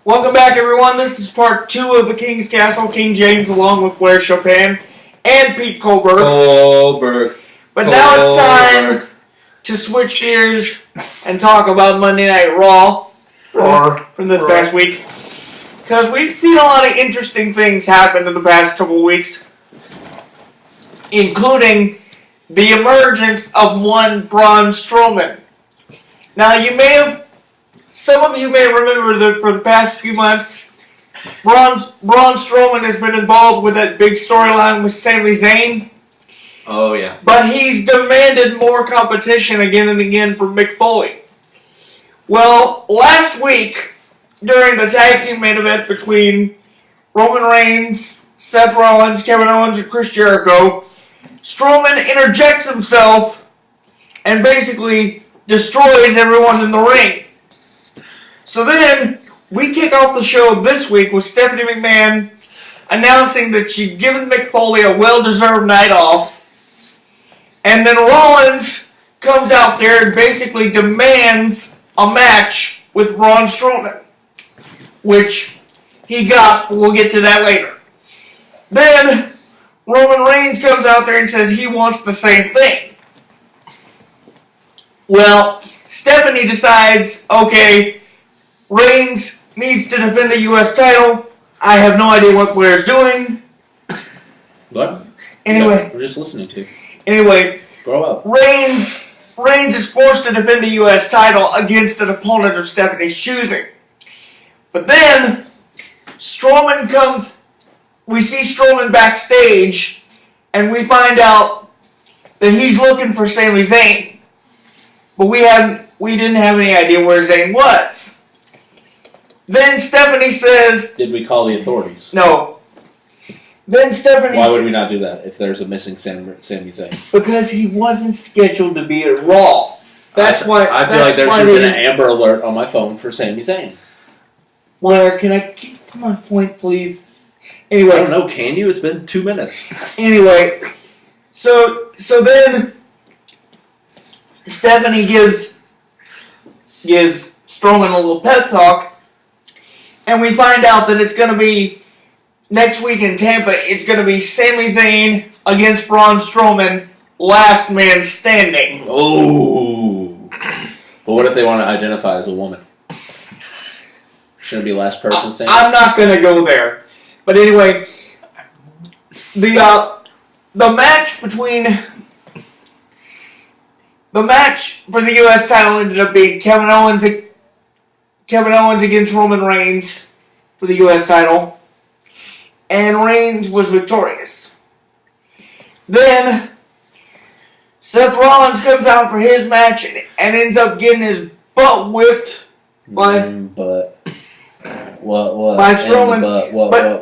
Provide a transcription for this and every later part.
Welcome back, everyone. This is part 2 of the King's Castle. King James, along with Blair Chopin and Pete Kohlberg. But now it's time to switch gears and talk about Monday Night Raw from this past week. Because we've seen a lot of interesting things happen in the past couple of weeks, including the emergence of one Braun Strowman. Now, some of you may remember that for the past few months, Braun Strowman has been involved with that big storyline with Sami Zayn. Oh, yeah. But he's demanded more competition again and again from Mick Foley. Well, last week, during the tag team main event between Roman Reigns, Seth Rollins, Kevin Owens, and Chris Jericho, Strowman interjects himself and basically destroys everyone in the ring. So then, we kick off the show this week with Stephanie McMahon announcing that she'd given Mick Foley a well-deserved night off. And then Rollins comes out there and basically demands a match with Braun Strowman, which he got. We'll get to that later. Then Roman Reigns comes out there and says he wants the same thing. Well, Stephanie decides, okay, Reigns needs to defend the U.S. title. I have no idea what Blair's doing. What? Anyway. No, we're just listening to you. Anyway. Grow up. Reigns is forced to defend the U.S. title against an opponent of Stephanie's choosing. But then, Strowman comes. We see Strowman backstage, and we find out that he's looking for Sami Zayn. But we didn't have any idea where Zayn was. Then Stephanie says... Did we call the authorities? No. Then Stephanie... Why would we not do that if there's a missing Sami Zayn? Because he wasn't scheduled to be at Raw. That's why... I feel like there should have been an Amber Alert on my phone for Sami Zayn. Blair, can I keep my point, please? Anyway... I don't know, can you? It's been 2 minutes. Anyway, so then Stephanie gives Strowman a little pep talk, and we find out that it's going to be, next week in Tampa, it's going to be Sami Zayn against Braun Strowman, last man standing. Oh. But what if they want to identify as a woman? Shouldn't it be last person standing? I'm not going to go there. But anyway, the match for the U.S. title ended up being Kevin Owens against Roman Reigns for the U.S. title, and Reigns was victorious. Then Seth Rollins comes out for his match and ends up getting his butt whipped by Strowman.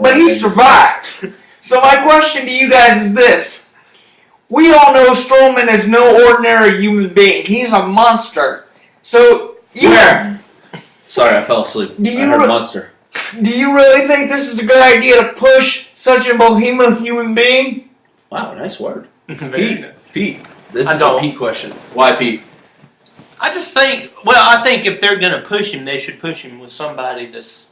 But he survives. So my question to you guys is this. We all know Strowman is no ordinary human being. He's a monster. So, Sorry, I fell asleep. I heard monster. Do you really think this is a good idea to push such a behemoth human being? Wow, nice word. Pete. This is a Pete question. Why Pete? I think if they're going to push him, they should push him with somebody that's,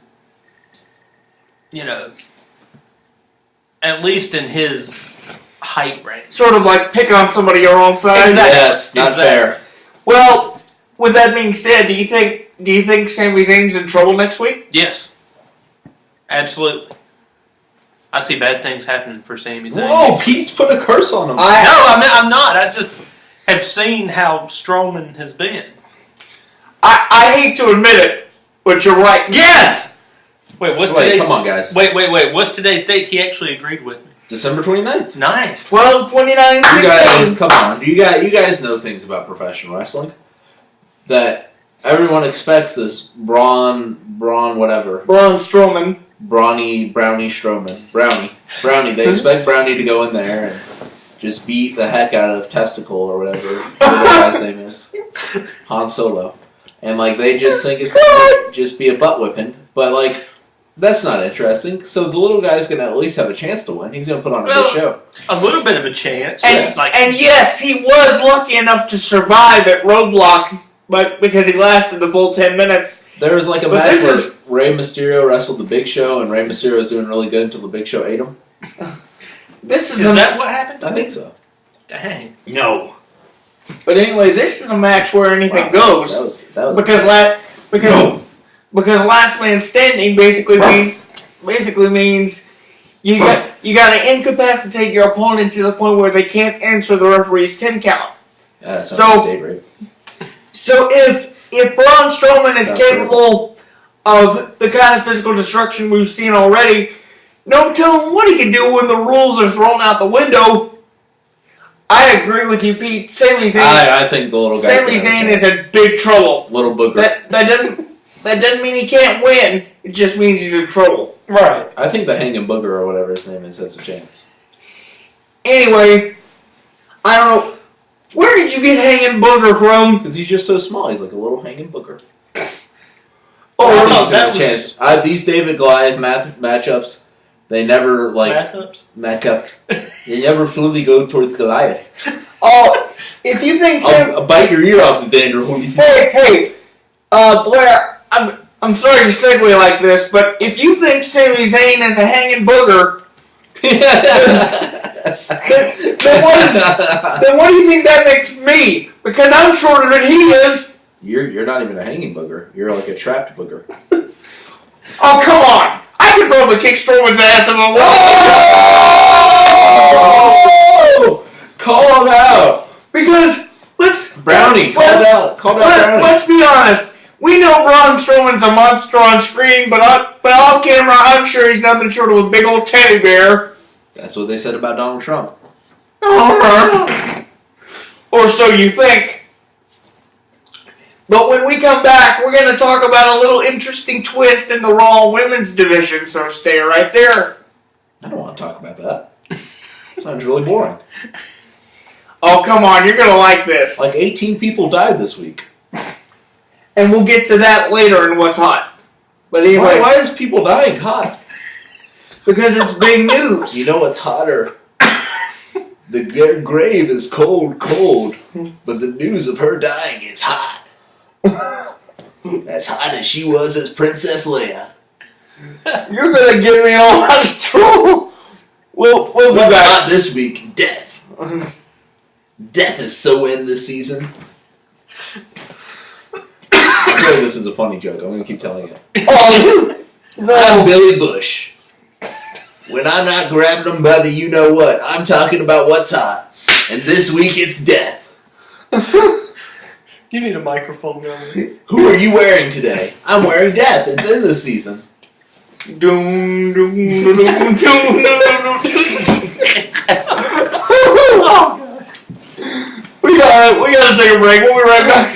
at least in his height range. Sort of like pick on somebody your own size? Exactly. Yes, not fair. Well, with that being said, do you think Sami Zayn's in trouble next week? Yes. Absolutely. I see bad things happening for Sami Zayn. Whoa, Pete's put a curse on him. I'm not. I just have seen how Strowman has been. I hate to admit it, but you're right. Yes! Wait, come on, guys. Wait. What's today's date? He actually agreed with me. December 29th. Nice. 12/29. You guys, come on. You guys know things about professional wrestling. That everyone expects this Braun Strowman. Brownie Strowman. Brownie. They expect Brownie to go in there and just beat the heck out of Testicle or whatever the guy's name is. Han Solo. And they just think it's going to just be a butt whipping. But that's not interesting. So the little guy's going to at least have a chance to win. He's going to put on a good show. A little bit of a chance. And yes, he was lucky enough to survive at Roadblock but because he lasted the full 10 minutes. There was like a But match this where Rey Mysterio wrestled the Big Show, and Rey Mysterio was doing really good until the Big Show ate him. This is Is that what happened? I think so. Dang. No. But anyway, this is a match where anything goes. That was because last man standing basically means you got to incapacitate your opponent to the point where they can't answer the referee's 10 count. So date rape. So if Braun Strowman is capable of the kind of physical destruction we've seen already, no telling what he can do when the rules are thrown out the window. I agree with you, Pete. Sami Zayn. I think the little guy. Sami Zayn is in big trouble. Little booger. That doesn't mean he can't win. It just means he's in trouble. Right. I think the Hanging Booger or whatever his name is has a chance. Anyway, I don't know. Where did you get Hanging Booger from? Because he's just so small. He's like a little Hanging Booger. Oh, I no, think that he's got a chance. These David Goliath matchups, they never match up. They never fully go towards Goliath. Oh, if you think I'll bite your ear off, Evander Holyfield. Hey, Blair, I'm sorry to segue like this, but if you think Sami Zayn is a hanging booger, then what do you think that makes me? Because I'm shorter than he is. You're not even a hanging booger. You're like a trapped booger. Oh, come on. I can throw the kick Strowman's ass in the wall. Oh! Call him out. Because, Brownie, call out Brownie. Let's be honest. We know Braun Strowman's a monster on screen, but off camera, I'm sure he's nothing short of a big old teddy bear. That's what they said about Donald Trump. Or so you think. But when we come back, we're going to talk about a little interesting twist in the Raw women's division, so stay right there. I don't want to talk about that. Sounds really boring. Oh, come on, you're going to like this. Like 18 people died this week. And we'll get to that later in What's Hot. But anyway. Why is people dying hot? Because it's big news. You know what's hotter? The grave is cold, but the news of her dying is hot. As hot as she was as Princess Leia. You're going to get me all out of trouble. We'll be What's back. hot this week? Death. Death is so in this season. I feel like this is a funny joke. I'm going to keep telling it. Oh, no. I'm Billy Bush. When I'm not grabbing them by the you-know-what, I'm talking about what's hot. And this week it's death. You need a microphone going. Who are you wearing today? I'm wearing death. It's in this season. Doom, doom, doom, doom, doom, doom. We gotta take a break. We'll be right back.